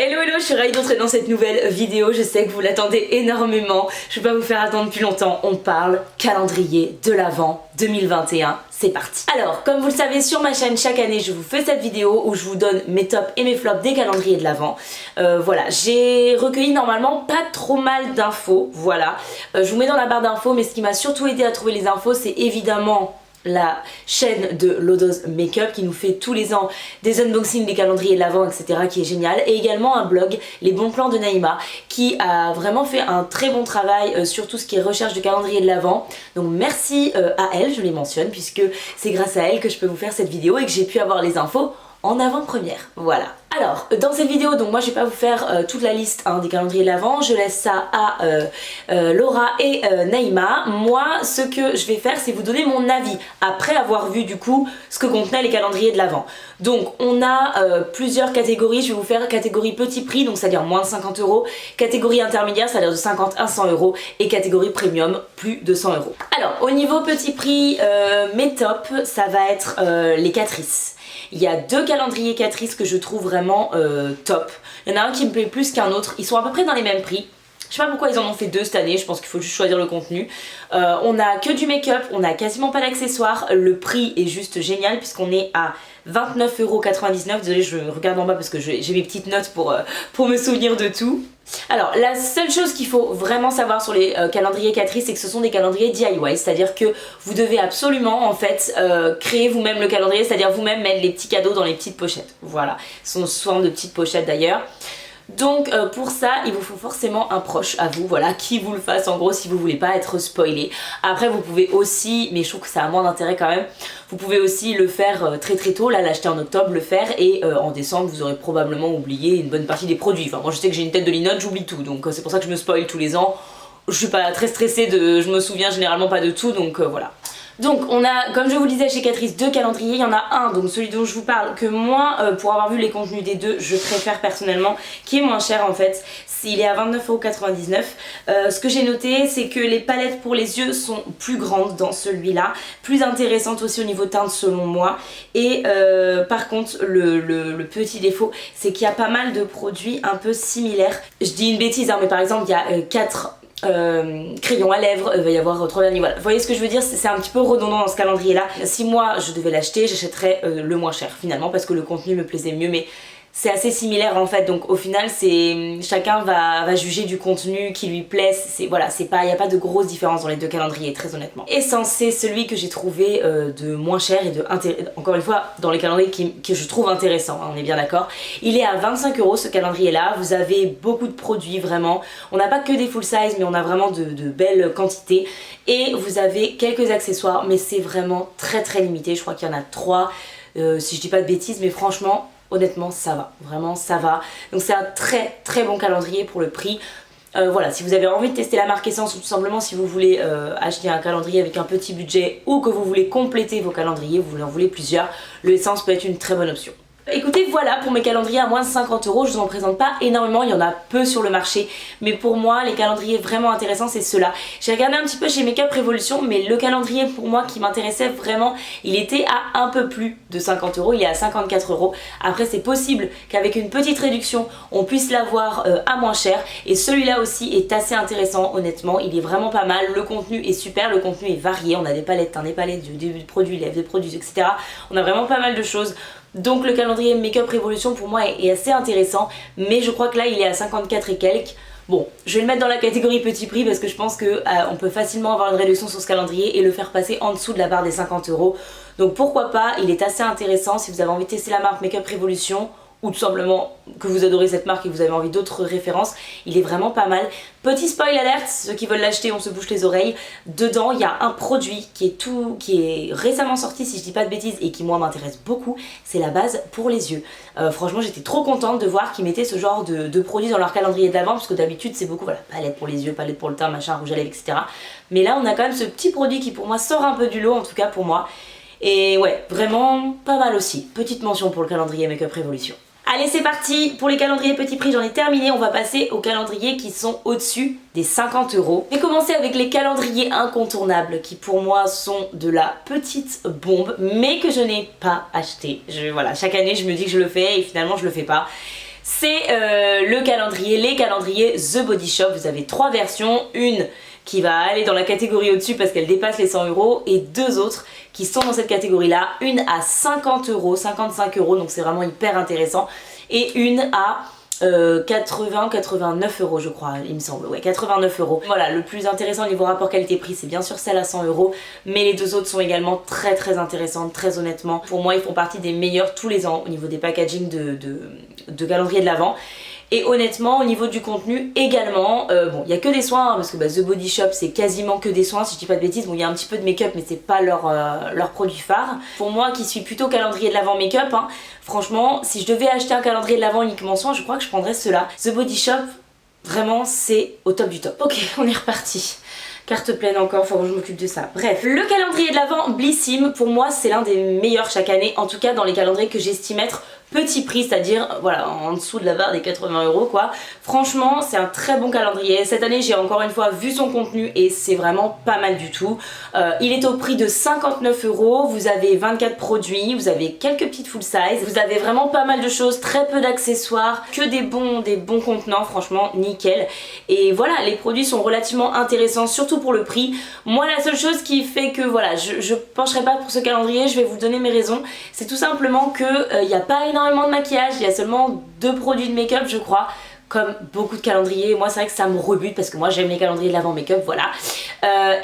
Hello hello, je suis ravie d'entrer dans cette nouvelle vidéo, je sais que vous l'attendez énormément, je vais pas vous faire attendre plus longtemps, on parle calendrier de l'Avent 2021, c'est parti. Alors, comme vous le savez sur ma chaîne, chaque année je vous fais cette vidéo où je vous donne mes tops et mes flops des calendriers de l'Avent. Voilà, j'ai recueilli normalement pas trop mal d'infos, voilà. Je vous mets dans la barre d'infos, mais ce qui m'a surtout aidé à trouver les infos, c'est évidemment la chaîne de Lodoz Makeup qui nous fait tous les ans des unboxings des calendriers de l'Avent, etc., qui est génial, et également un blog, Les Bons Plans de Naïma, qui a vraiment fait un très bon travail sur tout ce qui est recherche de calendrier de l'Avent. Donc merci à elle, je les mentionne, puisque c'est grâce à elle que je peux vous faire cette vidéo et que j'ai pu avoir les infos en avant-première, voilà. Alors, dans cette vidéo, donc moi je vais pas vous faire toute la liste des calendriers de l'Avent, je laisse ça à Laura et Naïma. Moi, ce que je vais faire, c'est vous donner mon avis, après avoir vu du coup ce que contenaient les calendriers de l'Avent. Donc, on a plusieurs catégories, je vais vous faire catégorie petit prix, donc c'est-à-dire moins de 50 €, catégorie intermédiaire, c'est-à-dire de 50 à 100 €, et catégorie premium, plus de 100 €. Alors, au niveau petit prix, mes tops, ça va être les Catrice. Il y a deux calendriers Catrice que je trouve vraiment top. Il y en a un qui me plaît plus qu'un autre. Ils sont à peu près dans les mêmes prix. Je sais pas pourquoi ils en ont fait deux cette année, je pense qu'il faut juste choisir le contenu. On a que du make-up, on a quasiment pas d'accessoires. Le prix est juste génial puisqu'on est à 29,99 €. Désolée, je regarde en bas parce que j'ai mes petites notes pour me souvenir de tout. Alors, la seule chose qu'il faut vraiment savoir sur les calendriers Catrice, c'est que ce sont des calendriers DIY, c'est-à-dire que vous devez absolument en fait créer vous-même le calendrier, c'est-à-dire vous-même mettre les petits cadeaux dans les petites pochettes. Voilà, ce sont souvent de petites pochettes d'ailleurs. Donc pour ça, il vous faut forcément un proche à vous, voilà, qui vous le fasse en gros si vous voulez pas être spoilé. Après vous pouvez aussi, mais je trouve que ça a moins d'intérêt quand même, vous pouvez aussi le faire très tôt, là l'acheter en octobre, le faire, et en décembre vous aurez probablement oublié une bonne partie des produits. Enfin moi je sais que j'ai une tête de linotte, j'oublie tout, donc c'est pour ça que je me spoil tous les ans. Je suis pas très stressée, je me souviens généralement pas de tout, donc voilà. Donc on a, comme je vous le disais chez Catrice, deux calendriers, il y en a un, donc celui dont je vous parle, que moi, pour avoir vu les contenus des deux, je préfère personnellement, qui est moins cher en fait, il est à 29,99 €. Ce que j'ai noté, c'est que les palettes pour les yeux sont plus grandes dans celui-là, plus intéressantes aussi au niveau teinte selon moi, et par contre le petit défaut, c'est qu'il y a pas mal de produits un peu similaires. Je dis une bêtise, mais par exemple il y a 4 crayon à lèvres, il va y avoir 3 vernis, voilà. Vous voyez ce que je veux dire, c'est un petit peu redondant dans ce calendrier là. Si moi je devais l'acheter, j'achèterais le moins cher finalement parce que le contenu me plaisait mieux, mais c'est assez similaire en fait, donc au final c'est chacun va juger du contenu qui lui plaît. Voilà, il n'y a pas de grosse différence dans les deux calendriers, très honnêtement. Essence, c'est celui que j'ai trouvé de moins cher et encore une fois dans les calendriers que je trouve intéressant, on est bien d'accord. Il est à 25 € ce calendrier là, vous avez beaucoup de produits vraiment, on n'a pas que des full size mais on a vraiment de belles quantités, et vous avez quelques accessoires mais c'est vraiment très limité, je crois qu'il y en a 3 si je dis pas de bêtises, mais franchement honnêtement ça va, vraiment ça va. Donc c'est un très bon calendrier pour le prix. Voilà, si vous avez envie de tester la marque Essence ou tout simplement si vous voulez acheter un calendrier avec un petit budget ou que vous voulez compléter vos calendriers, vous en voulez plusieurs, le Essence peut être une très bonne option. Écoutez, voilà pour mes calendriers à moins de 50 €, je vous en présente pas énormément, il y en a peu sur le marché, mais pour moi les calendriers vraiment intéressants c'est ceux-là. J'ai regardé un petit peu chez Makeup Revolution, mais le calendrier pour moi qui m'intéressait vraiment, il était à un peu plus de 50 €, il est à 54 €. Après c'est possible qu'avec une petite réduction on puisse l'avoir à moins cher, et celui-là aussi est assez intéressant honnêtement, il est vraiment pas mal, le contenu est super, le contenu est varié, on a des palettes, du début de produits, lèvres de produits, etc. On a vraiment pas mal de choses. Donc le calendrier Makeup Revolution pour moi est assez intéressant, mais je crois que là il est à 54 et quelques. Bon, je vais le mettre dans la catégorie petit prix parce que je pense que on peut facilement avoir une réduction sur ce calendrier et le faire passer en dessous de la barre des 50 €. Donc pourquoi pas, il est assez intéressant si vous avez envie de tester la marque Makeup Revolution, ou tout simplement que vous adorez cette marque et que vous avez envie d'autres références, il est vraiment pas mal. Petit spoil alert, ceux qui veulent l'acheter, on se bouche les oreilles. Dedans, il y a un produit qui est récemment sorti, si je dis pas de bêtises, et qui moi m'intéresse beaucoup, c'est la base pour les yeux. Franchement, j'étais trop contente de voir qu'ils mettaient ce genre de produit dans leur calendrier d'avant, parce que d'habitude c'est beaucoup, voilà, palette pour les yeux, palette pour le teint, machin, rouge à lèvres, etc. Mais là, on a quand même ce petit produit qui pour moi sort un peu du lot, en tout cas pour moi. Et ouais, vraiment pas mal aussi. Petite mention pour le calendrier Makeup Revolution. Allez, c'est parti pour les calendriers petit prix, j'en ai terminé, on va passer aux calendriers qui sont au-dessus des 50 €. Je vais commencer avec les calendriers incontournables qui pour moi sont de la petite bombe, mais que je n'ai pas acheté. Voilà, chaque année je me dis que je le fais et finalement je le fais pas. C'est le calendrier, les calendriers The Body Shop. Vous avez 3 versions, une qui va aller dans la catégorie au-dessus parce qu'elle dépasse les 100 € et 2 autres qui sont dans cette catégorie là, une à 50 €, 55 €, donc c'est vraiment hyper intéressant, et une à 89 € je crois, il me semble, ouais, 89 €. Voilà, le plus intéressant au niveau rapport qualité-prix, c'est bien sûr celle à 100 €, mais les 2 autres sont également très intéressantes, très honnêtement. Pour moi, ils font partie des meilleurs tous les ans au niveau des packaging de calendrier de l'Avent. Et honnêtement, au niveau du contenu également, bon, il n'y a que des soins, hein, parce que The Body Shop c'est quasiment que des soins, si je dis pas de bêtises. Bon, il y a un petit peu de make-up, mais c'est pas leur produit phare. Pour moi qui suis plutôt calendrier de l'Avent make-up, hein, franchement, si je devais acheter un calendrier de l'Avent uniquement soins, je crois que je prendrais ceux-là. The Body Shop, vraiment, c'est au top du top. Ok, on est reparti. Carte pleine encore, faut que je m'occupe de ça. Bref, le calendrier de l'Avent Blissim, pour moi, c'est l'un des meilleurs chaque année, en tout cas dans les calendriers que j'estime être petit prix, c'est-à-dire voilà, en dessous de la barre des 80 € quoi. Franchement, c'est un très bon calendrier. Cette année, j'ai encore une fois vu son contenu et c'est vraiment pas mal du tout. Il est au prix de 59 €, vous avez 24 produits, vous avez quelques petites full size, vous avez vraiment pas mal de choses, très peu d'accessoires, que des bons contenants, franchement nickel. Et voilà, les produits sont relativement intéressants, surtout pour le prix. Moi, la seule chose qui fait que voilà, je pencherai pas pour ce calendrier, je vais vous donner mes raisons, c'est tout simplement que il n'y a pas énormément de maquillage, il y a seulement 2 produits de make-up je crois, comme beaucoup de calendriers. Moi c'est vrai que ça me rebute parce que moi j'aime les calendriers de l'Avent make-up, voilà.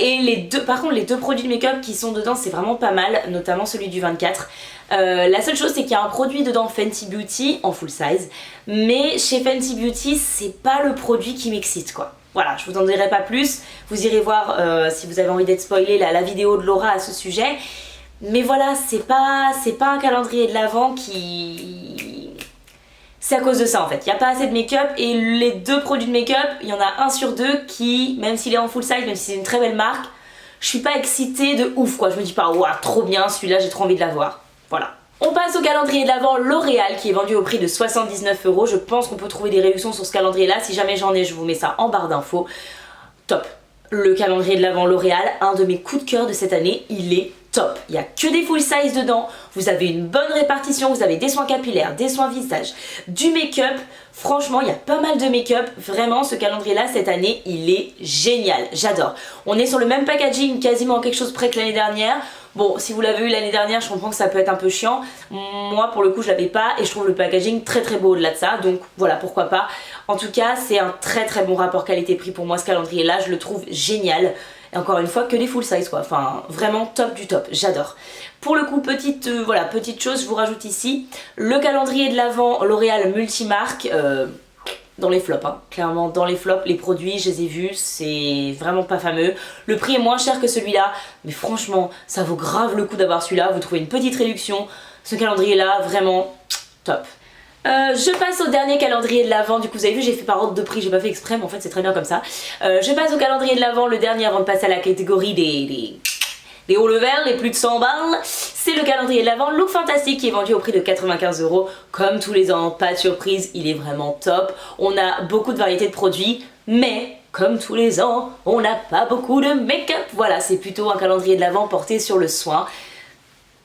Et par contre les 2 produits de make-up qui sont dedans c'est vraiment pas mal, notamment celui du 24. La seule chose c'est qu'il y a un produit dedans Fenty Beauty en full size, mais chez Fenty Beauty c'est pas le produit qui m'excite quoi. Voilà, je vous en dirai pas plus, vous irez voir si vous avez envie d'être spoilé la vidéo de Laura à ce sujet. Mais voilà, c'est pas un calendrier de l'Avent qui... C'est à cause de ça en fait, il n'y a pas assez de make-up et les 2 produits de make-up, il y en a un sur 2 qui, même s'il est en full size, même si c'est une très belle marque, je suis pas excitée de ouf quoi, je me dis pas waouh trop bien celui-là, j'ai trop envie de l'avoir. Voilà. On passe au calendrier de l'Avent L'Oréal qui est vendu au prix de 79 €. Je pense qu'on peut trouver des réductions sur ce calendrier là, si jamais j'en ai je vous mets ça en barre d'infos. Top. Le calendrier de l'Avent L'Oréal, un de mes coups de cœur de cette année, il est top. Il n'y a que des full size dedans, vous avez une bonne répartition, vous avez des soins capillaires, des soins visage, du make-up. Franchement, il y a pas mal de make-up. Vraiment, ce calendrier-là, cette année, il est génial. J'adore. On est sur le même packaging, quasiment quelque chose près que l'année dernière. Bon, si vous l'avez eu l'année dernière, je comprends que ça peut être un peu chiant. Moi, pour le coup, je l'avais pas et je trouve le packaging très beau au-delà de ça. Donc voilà, pourquoi pas. En tout cas, c'est un très bon rapport qualité-prix pour moi, ce calendrier-là. Je le trouve génial. Et encore une fois, que des full size quoi. Enfin, vraiment top du top. J'adore. Pour le coup, petite chose, je vous rajoute ici le calendrier de l'Avent L'Oréal multimarque. Dans les flops, hein. Clairement dans les flops, les produits je les ai vus, c'est vraiment pas fameux. Le prix est moins cher que celui-là, mais franchement ça vaut grave le coup d'avoir celui-là, vous trouvez une petite réduction, ce calendrier là vraiment top. Je passe au dernier calendrier de l'Avent, du coup vous avez vu j'ai fait par ordre de prix, j'ai pas fait exprès mais en fait c'est très bien comme ça. Je passe au calendrier de l'Avent, le dernier avant de passer à la catégorie des hauts levels, les plus de 100 balles. C'est le calendrier de l'Avent Look Fantastique qui est vendu au prix de 95 €. Comme tous les ans, pas de surprise, il est vraiment top. On a beaucoup de variétés de produits, mais comme tous les ans, on n'a pas beaucoup de make-up. Voilà, c'est plutôt un calendrier de l'Avent porté sur le soin.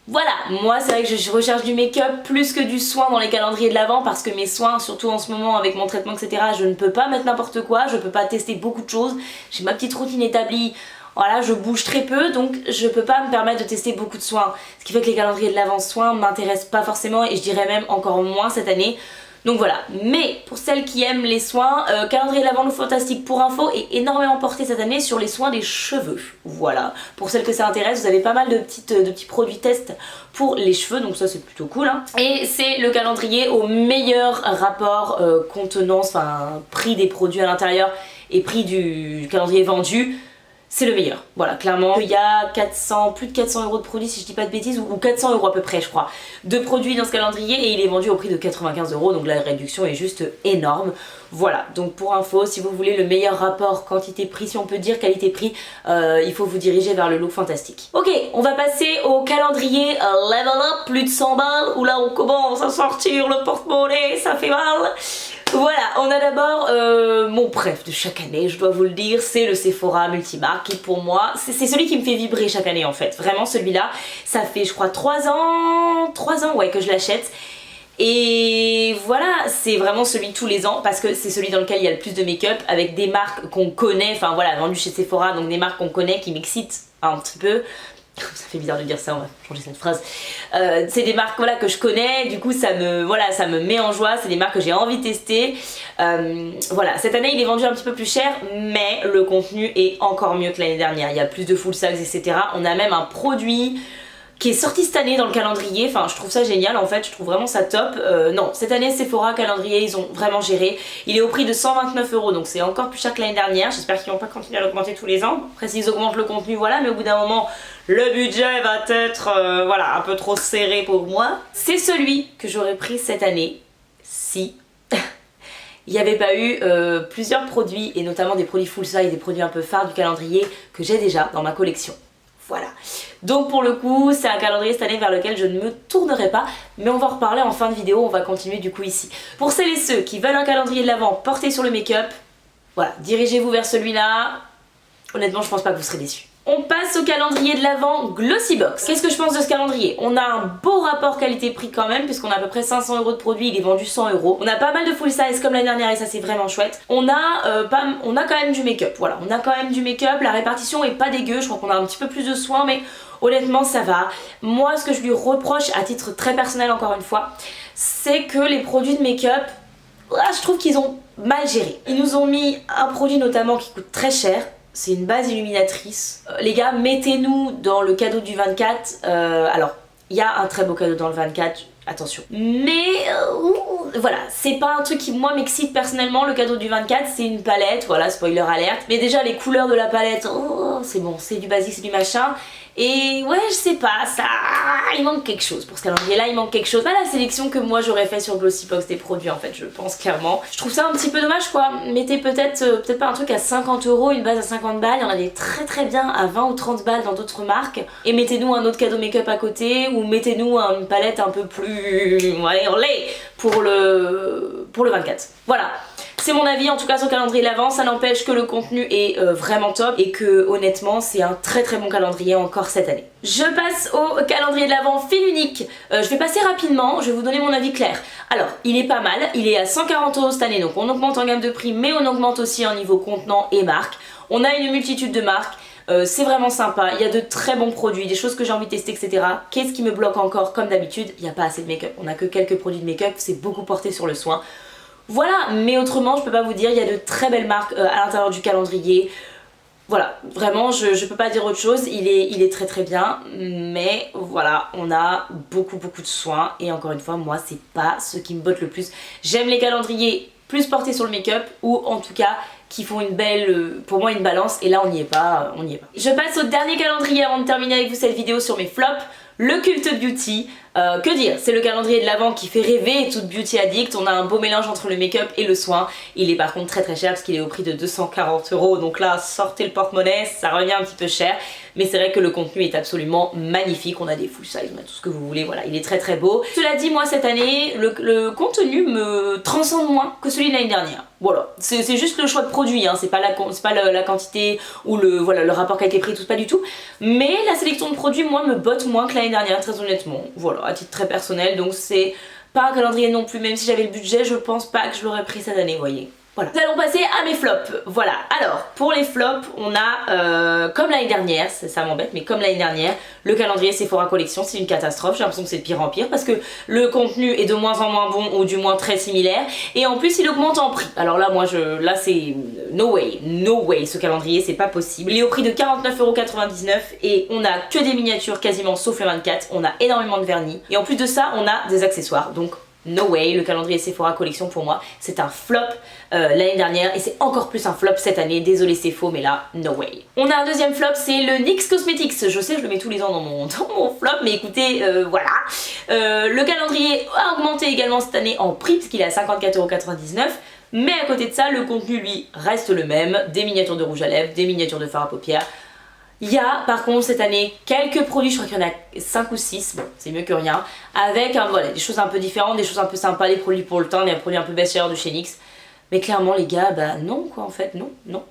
Voilà, moi c'est vrai que je recherche du make-up plus que du soin dans les calendriers de l'Avent parce que mes soins, surtout en ce moment avec mon traitement etc, je ne peux pas mettre n'importe quoi, je peux pas tester beaucoup de choses, j'ai ma petite routine établie. Voilà, je bouge très peu donc je peux pas me permettre de tester beaucoup de soins. Ce qui fait que les calendriers de l'Avent soins m'intéressent pas forcément et je dirais même encore moins cette année. Donc voilà, mais pour celles qui aiment les soins, calendrier de l'Avent Look Fantastique pour info est énormément porté cette année sur les soins des cheveux. Voilà, pour celles que ça intéresse, vous avez pas mal de petits produits tests pour les cheveux, donc ça c'est plutôt cool. Hein. Et c'est le calendrier au meilleur rapport contenance, enfin prix des produits à l'intérieur et prix du calendrier vendu. C'est le meilleur, voilà, clairement. Il y a plus de 400 € de produits si je dis pas de bêtises, ou 400 € à peu près je crois, de produits dans ce calendrier et il est vendu au prix de 95 €, donc la réduction est juste énorme. Voilà, donc pour info, si vous voulez le meilleur rapport quantité-prix, si on peut dire qualité-prix, il faut vous diriger vers le Look Fantastique. Ok, on va passer au calendrier Level Up, plus de 100 balles, où là on commence à sortir le porte-monnaie, ça fait mal. Voilà, on a d'abord mon préf de chaque année, je dois vous le dire, c'est le Sephora Multimarque qui pour moi, c'est celui qui me fait vibrer chaque année en fait. Vraiment celui-là, ça fait je crois 3 ans ouais, que je l'achète. Et voilà, c'est vraiment celui de tous les ans parce que c'est celui dans lequel il y a le plus de make-up avec des marques qu'on connaît, enfin voilà, vendues chez Sephora, donc des marques qu'on connaît qui m'excitent un petit peu. Ça fait bizarre de dire ça, on va changer cette phrase. C'est des marques voilà, que je connais, du coup ça me met en joie, c'est des marques que j'ai envie de tester. Voilà, cette année il est vendu un petit peu plus cher, mais le contenu est encore mieux que l'année dernière. Il y a plus de full size, etc. On a même un produit qui est sorti cette année dans le calendrier, enfin je trouve ça génial en fait, je trouve vraiment ça top. Non, cette année Sephora calendrier, ils ont vraiment géré. Il est au prix de 129 €, donc c'est encore plus cher que l'année dernière. J'espère qu'ils vont pas continuer à l'augmenter tous les ans. Après s'ils augmentent le contenu, voilà, mais au bout d'un moment, le budget va être voilà, un peu trop serré pour moi. C'est celui que j'aurais pris cette année si il n'y avait pas eu plusieurs produits, et notamment des produits full size, des produits un peu phares du calendrier que j'ai déjà dans ma collection. Voilà. Donc pour le coup, c'est un calendrier cette année vers lequel je ne me tournerai pas, mais on va en reparler en fin de vidéo, on va continuer du coup ici. Pour celles et ceux qui veulent un calendrier de l'Avent porté sur le make-up, voilà, dirigez-vous vers celui-là. Honnêtement, je pense pas que vous serez déçus. On passe au calendrier de l'Avent Glossybox. Qu'est-ce que je pense de ce calendrier? On a un beau rapport qualité-prix quand même, puisqu'on a à peu près 500 € de produit, il est vendu 100 €. On a pas mal de full size comme l'année dernière et ça c'est vraiment chouette. On a quand même du make-up, voilà, on a quand même du make-up, la répartition est pas dégueu, je crois qu'on a un petit peu plus de soin, mais honnêtement ça va. Moi ce que je lui reproche à titre très personnel encore une fois, c'est que les produits de make-up, je trouve qu'ils ont mal géré. Ils nous ont mis un produit notamment qui coûte très cher. C'est une base illuminatrice. Les gars, mettez-nous dans le cadeau du 24. Alors, il y a un très beau cadeau dans le 24, attention. Mais voilà, c'est pas un truc qui moi m'excite personnellement. Le cadeau du 24, c'est une palette, voilà, spoiler alerte. Mais déjà, les couleurs de la palette, c'est bon, c'est du basique, c'est du machin. Et ouais, je sais pas, ça, il manque quelque chose pour ce calendrier-là, il manque quelque chose. Pas la sélection que moi j'aurais fait sur Glossybox des produits en fait, je pense clairement. Je trouve ça un petit peu dommage quoi. Mettez peut-être pas un truc à 50 €, une base à 50 balles, il y en a des très bien à 20 ou 30 balles dans d'autres marques. Et mettez-nous un autre cadeau make-up à côté, ou mettez-nous une palette un peu plus, allez, on l'est, pour le 24. Voilà. C'est mon avis en tout cas sur le calendrier de l'Avent, ça n'empêche que le contenu est vraiment top et que honnêtement c'est un très bon calendrier encore cette année. Je passe au calendrier de l'Avent fil unique. Je vais passer rapidement, je vais vous donner mon avis clair. Alors il est pas mal, il est à 140 € cette année, donc on augmente en gamme de prix mais on augmente aussi en niveau contenant et marque. On a une multitude de marques. C'est vraiment sympa, il y a de très bons produits, des choses que j'ai envie de tester, etc. Qu'est-ce qui me bloque encore? Comme d'habitude, il n'y a pas assez de make-up. On n'a que quelques produits de make-up, c'est beaucoup porté sur le soin. Voilà, mais autrement, je peux pas vous dire, il y a de très belles marques à l'intérieur du calendrier. Voilà, vraiment, je peux pas dire autre chose, il est très bien, mais voilà, on a beaucoup de soins, et encore une fois, moi, c'est pas ce qui me botte le plus. J'aime les calendriers plus portés sur le make-up, ou en tout cas, qui font une belle, pour moi, une balance, et là, on n'y est pas, Je passe au dernier calendrier avant de terminer avec vous cette vidéo sur mes flops. Le Cult Beauty, que dire, c'est le calendrier de l'Avent qui fait rêver toute beauty addict. On a un beau mélange entre le make-up et le soin. Il est par contre très cher parce qu'il est au prix de 240 €. Donc là, sortez le porte-monnaie, ça revient un petit peu cher. Mais c'est vrai que le contenu est absolument magnifique. On a des full size, on a tout ce que vous voulez, voilà, il est très beau. Cela dit, moi cette année, le contenu me transcende moins que celui de l'année dernière. Voilà, c'est juste le choix de produit, hein. C'est pas la quantité ou le rapport qualité-prix, tout pas du tout. Mais la sélection de produits, moi, me botte moins que l'année dernière, très honnêtement. Voilà, à titre très personnel, donc c'est pas un calendrier non plus, même si j'avais le budget, je pense pas que je l'aurais pris cette année, vous voyez. Voilà. Nous allons passer à mes flops. Voilà, alors pour les flops, on a comme l'année dernière, ça m'embête, mais comme l'année dernière, le calendrier Sephora Collection, c'est une catastrophe. J'ai l'impression que c'est de pire en pire parce que le contenu est de moins en moins bon ou du moins très similaire, et en plus il augmente en prix. Alors là, moi, là c'est no way, ce calendrier, c'est pas possible. Il est au prix de 49,99 € et on a que des miniatures quasiment sauf le 24. On a énormément de vernis et en plus de ça, on a des accessoires. Donc no way, le calendrier Sephora Collection pour moi c'est un flop l'année dernière et c'est encore plus un flop cette année, désolé c'est faux mais là no way. On a un deuxième flop, c'est le NYX Cosmetics, je sais je le mets tous les ans dans mon flop mais écoutez voilà. Le calendrier a augmenté également cette année en prix parce qu'il est à 54,99 €, mais à côté de ça le contenu lui reste le même, des miniatures de rouge à lèvres, des miniatures de fard à paupières. Il y a par contre cette année quelques produits, je crois qu'il y en a 5 ou 6, bon c'est mieux que rien, avec voilà, des choses un peu différentes, des choses un peu sympas, des produits pour le teint, des produits un peu best-seller de chez NYX. Mais clairement les gars, bah non quoi en fait, non, non.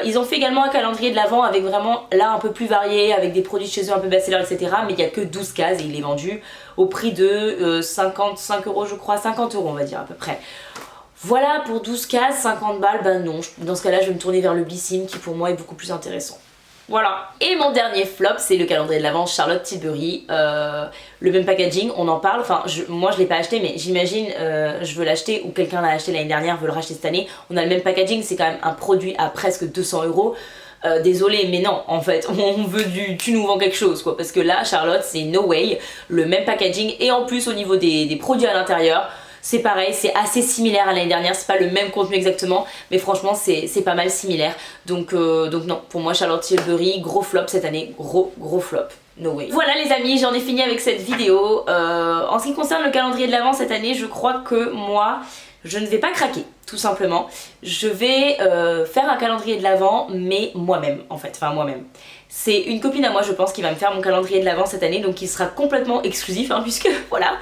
Ils ont fait également un calendrier de l'Avent avec vraiment là un peu plus varié, avec des produits de chez eux un peu best-sellers, etc. Mais il n'y a que 12 cases et il est vendu au prix de 55 euros je crois, 50 euros on va dire à peu près. Voilà pour 12 cases, 50 balles, bah non, dans ce cas là je vais me tourner vers le Blissim qui pour moi est beaucoup plus intéressant. Voilà. Et mon dernier flop, c'est le calendrier de l'Avent Charlotte Tilbury. Le même packaging, on en parle. Enfin, moi je l'ai pas acheté, mais j'imagine je veux l'acheter ou quelqu'un l'a acheté l'année dernière, veut le racheter cette année. On a le même packaging, c'est quand même un produit à presque 200 euros. Désolé, mais non, en fait, on veut tu nous vends quelque chose quoi. Parce que là, Charlotte, c'est no way. Le même packaging et en plus au niveau des produits à l'intérieur. C'est pareil, c'est assez similaire à l'année dernière, c'est pas le même contenu exactement, mais franchement c'est pas mal similaire. Donc non, pour moi Charlotte Tilbury, gros flop cette année, gros flop. No way. Voilà les amis, j'en ai fini avec cette vidéo. En ce qui concerne le calendrier de l'Avent cette année, je crois que moi, je ne vais pas craquer, tout simplement. Je vais faire un calendrier de l'Avent, mais moi-même en fait, enfin moi-même. C'est une copine à moi je pense qui va me faire mon calendrier de l'Avent cette année, donc qui sera complètement exclusif hein, puisque voilà,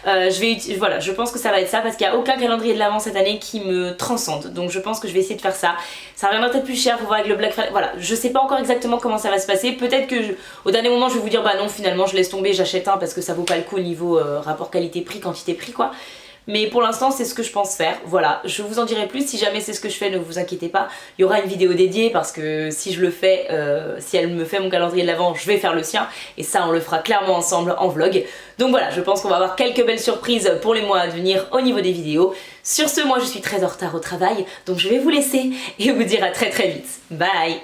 voilà, je pense que ça va être ça parce qu'il n'y a aucun calendrier de l'Avent cette année qui me transcende, donc je pense que je vais essayer de faire ça. Ça reviendra peut-être plus cher, faut voir avec le Black Friday, voilà, je sais pas encore exactement comment ça va se passer, peut-être que au dernier moment je vais vous dire bah non finalement je laisse tomber, j'achète un parce que ça vaut pas le coup au niveau rapport qualité-prix, quantité-prix quoi. Mais pour l'instant c'est ce que je pense faire, voilà, je vous en dirai plus, si jamais c'est ce que je fais ne vous inquiétez pas, il y aura une vidéo dédiée parce que si je le fais, si elle me fait mon calendrier de l'Avent, je vais faire le sien et ça on le fera clairement ensemble en vlog. Donc voilà, je pense qu'on va avoir quelques belles surprises pour les mois à venir au niveau des vidéos. Sur ce, moi je suis très en retard au travail, donc je vais vous laisser et vous dire à très vite. Bye!